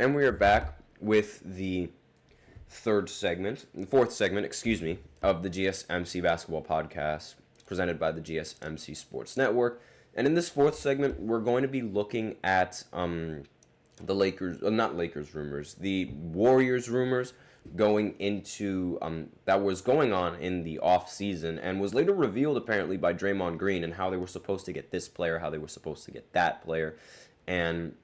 And we are back with the fourth segment, of the GSMC Basketball Podcast, presented by the GSMC Sports Network. And in this fourth segment, we're going to be looking at the Warriors rumors going into that was going on in the off season and was later revealed apparently by Draymond Green, and how they were supposed to get this player, how they were supposed to get that player. And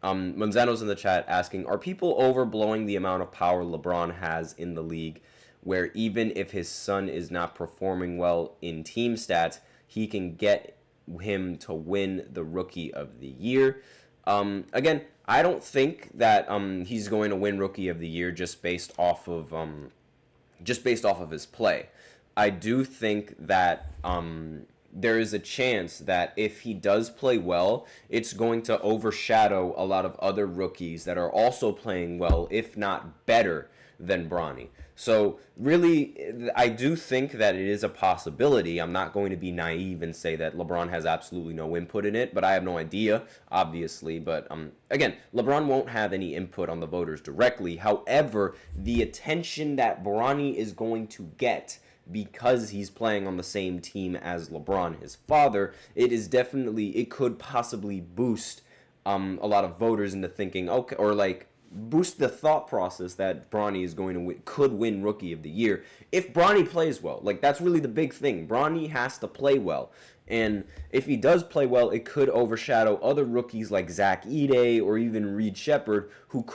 Manzano's in the chat asking, are people overblowing the amount of power LeBron has in the league, where even if his son is not performing well in team stats, he can get him to win the Rookie of the Year? Again, I don't think that he's going to win Rookie of the Year just based off of his play. I do think that there is a chance that if he does play well, it's going to overshadow a lot of other rookies that are also playing well, if not better than Bronny. So really, I do think that it is a possibility. I'm not going to be naive and say that LeBron has absolutely no input in it, but I have no idea, obviously. But again, LeBron won't have any input on the voters directly. However, the attention that Bronny is going to get because he's playing on the same team as LeBron, his father, it could possibly boost a lot of voters into thinking, okay, or like boost the thought process that Bronny is going to could win Rookie of the Year if Bronny plays well. Like, that's really the big thing. Bronny has to play well. And if he does play well, it could overshadow other rookies like Zach Edey or even Reed Shepherd, who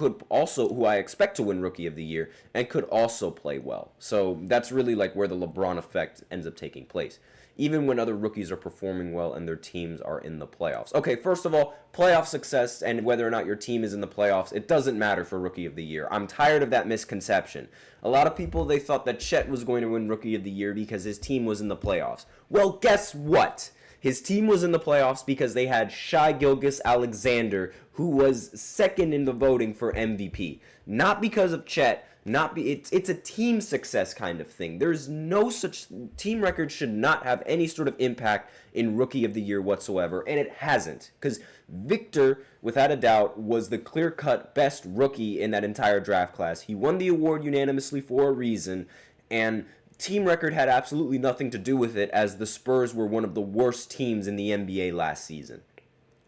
I expect to win Rookie of the Year and could also play well. So that's really like where the LeBron effect ends up taking place, even when other rookies are performing well and their teams are in the playoffs. Okay, first of all, playoff success and whether or not your team is in the playoffs, it doesn't matter for Rookie of the Year. I'm tired of that misconception. A lot of people, they thought that Chet was going to win Rookie of the Year because his team was in the playoffs. Well, guess what? His team was in the playoffs because they had Shai Gilgeous-Alexander, who was second in the voting for MVP. Not because of Chet. It's a team success kind of thing. There's no such team record should not have any sort of impact in Rookie of the Year whatsoever, and it hasn't, because Victor, without a doubt, was the clear-cut best rookie in that entire draft class. He won the award unanimously for a reason, and team record had absolutely nothing to do with it, as the Spurs were one of the worst teams in the NBA last season.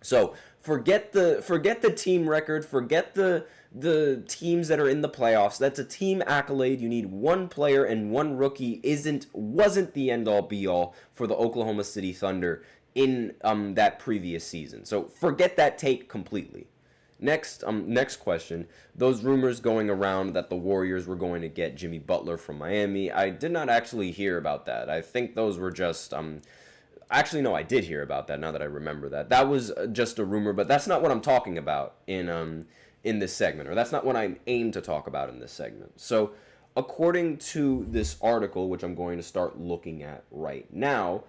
So forget the team record, forget the teams that are in the playoffs. That's a team accolade. You need one player, and one rookie wasn't the end-all be-all for the Oklahoma City Thunder in that previous season. So forget that take completely. Next question. Those rumors going around that the Warriors were going to get Jimmy Butler from Miami, I did not actually hear about that. I think those were just actually, no, I did hear about that now that I remember that. That was just a rumor, but that's not what I'm talking about in this segment, or that's not what I aim to talk about in this segment. So, according to this article, which I'm going to start looking at right now,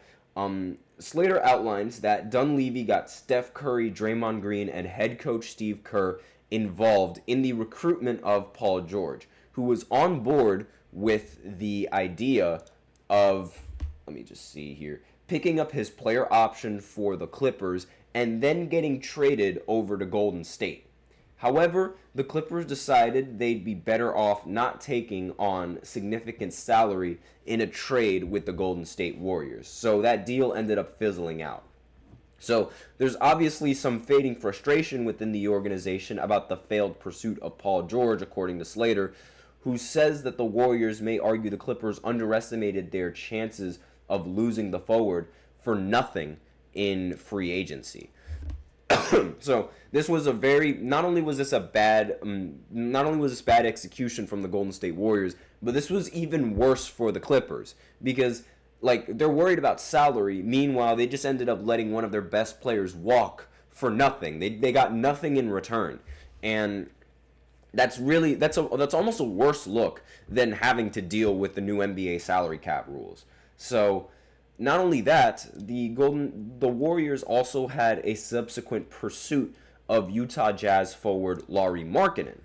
Slater outlines that Dunleavy got Steph Curry, Draymond Green, and head coach Steve Kerr involved in the recruitment of Paul George, who was on board with the idea of, let me just see here, picking up his player option for the Clippers and then getting traded over to Golden State. However, the Clippers decided they'd be better off not taking on significant salary in a trade with the Golden State Warriors. So that deal ended up fizzling out. So there's obviously some fading frustration within the organization about the failed pursuit of Paul George, according to Slater, who says that the Warriors may argue the Clippers underestimated their chances of losing the forward for nothing in free agency. So this was not only was this bad execution from the Golden State Warriors, but this was even worse for the Clippers, because like they're worried about salary. Meanwhile, they just ended up letting one of their best players walk for nothing. They got nothing in return, and that's almost a worse look than having to deal with the new NBA salary cap rules. So not only that, the Warriors also had a subsequent pursuit of Utah Jazz forward Lauri Markkanen,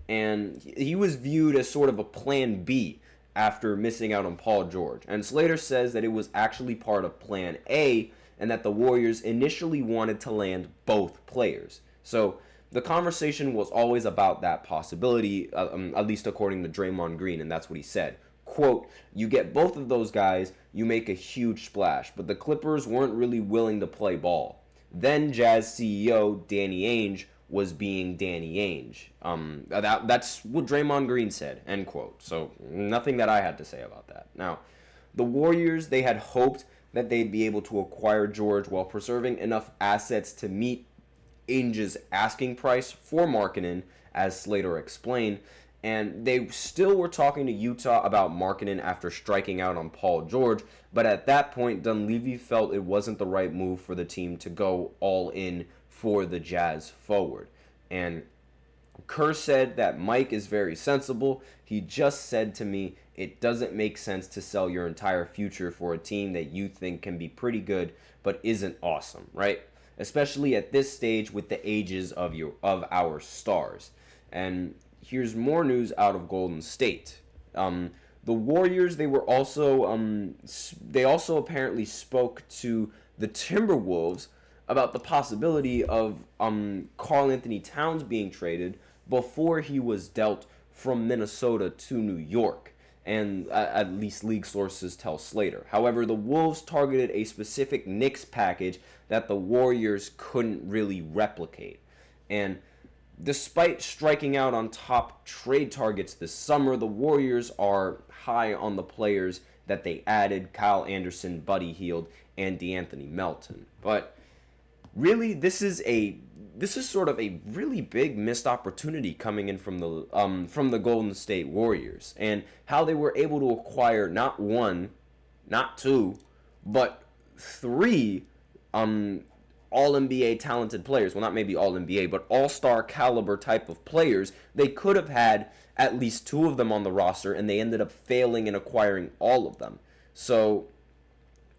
and he was viewed as sort of a plan B after missing out on Paul George. And Slater says that it was actually part of plan A, and that the Warriors initially wanted to land both players. So the conversation was always about that possibility, at least according to Draymond Green, and that's what he said. Quote, you get both of those guys, you make a huge splash, but the Clippers weren't really willing to play ball. Then Jazz CEO Danny Ainge was being Danny Ainge. That's what Draymond Green said, end quote. So nothing that I had to say about that. Now, the Warriors, they had hoped that they'd be able to acquire George while preserving enough assets to meet Ainge's asking price for Markkanen, as Slater explained, and they still were talking to Utah about Markkanen after striking out on Paul George, but at that point, Dunleavy felt it wasn't the right move for the team to go all in for the Jazz forward. And Kerr said that Mike is very sensible. He just said to me, it doesn't make sense to sell your entire future for a team that you think can be pretty good but isn't awesome, right? Especially at this stage with the ages of our stars. And here's more news out of Golden State. The Warriors, they also apparently spoke to the Timberwolves about the possibility of Karl-Anthony Towns being traded before he was dealt from Minnesota to New York. And at least league sources tell Slater. However, the Wolves targeted a specific Knicks package that the Warriors couldn't really replicate. And despite striking out on top trade targets this summer, the Warriors are high on the players that they added: Kyle Anderson, Buddy Hield, and DeAnthony Melton. But really, this is sort of a really big missed opportunity coming in from the Golden State Warriors, and how they were able to acquire not one, not two, but three all-NBA talented players. Well, not maybe all-NBA, but all-star caliber type of players. They could have had at least two of them on the roster, and they ended up failing in acquiring all of them. So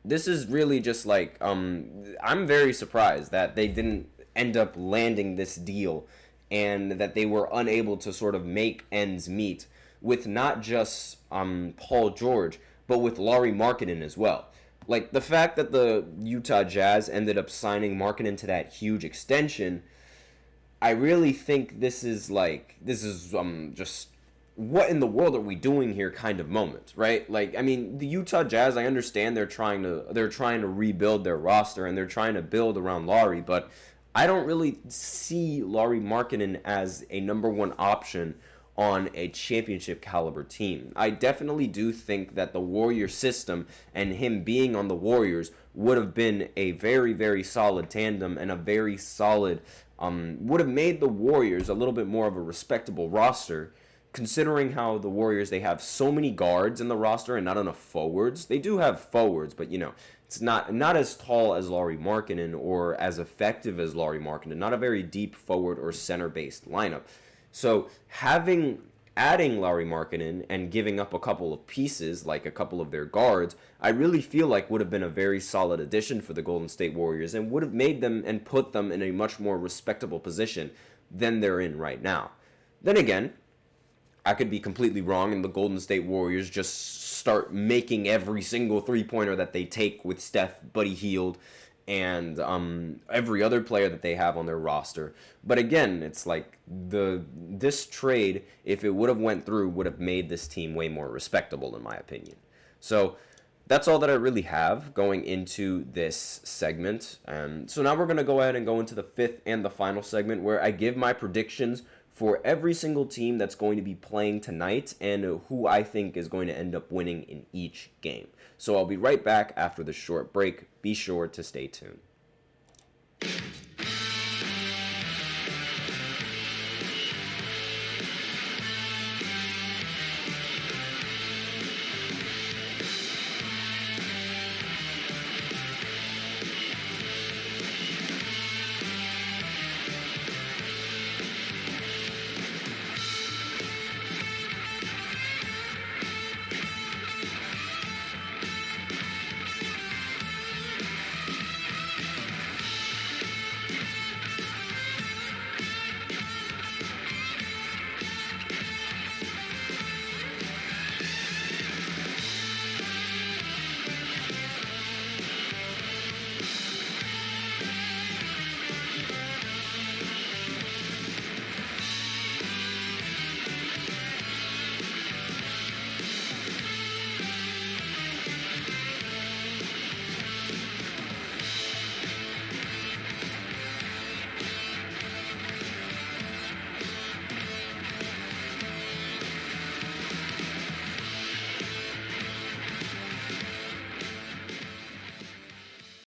this is really just like, I'm very surprised that they didn't end up landing this deal, and that they were unable to sort of make ends meet with not just Paul George, but with Lauri Markkanen as well. Like, the fact that the Utah Jazz ended up signing Markkanen to that huge extension, I really think this is just what in the world are we doing here kind of moment, right? Like, I mean, the Utah Jazz, I understand they're trying to rebuild their roster and they're trying to build around Lauri, but I don't really see Lauri Markkanen as a number one option on a championship caliber team. I definitely do think that the Warrior system and him being on the Warriors would have been a very, very solid tandem, and a very solid, would have made the Warriors a little bit more of a respectable roster, considering how the Warriors, they have so many guards in the roster and not enough forwards. They do have forwards, but it's not as tall as Lauri Markkanen or as effective as Lauri Markkanen. Not a very deep forward or center-based lineup. So adding Lauri Markkanen and giving up a couple of pieces, like a couple of their guards, I really feel like would have been a very solid addition for the Golden State Warriors, and would have made them and put them in a much more respectable position than they're in right now. Then again, I could be completely wrong, and the Golden State Warriors just start making every single three-pointer that they take with Steph, Buddy Hield, and every other player that they have on their roster. But again, it's like this trade, if it would have went through, would have made this team way more respectable, in my opinion. So that's all that I really have going into this segment. So now we're going to go ahead and go into the fifth and the final segment, where I give my predictions for every single team that's going to be playing tonight and who I think is going to end up winning in each game. So I'll be right back after the short break. Be sure to stay tuned.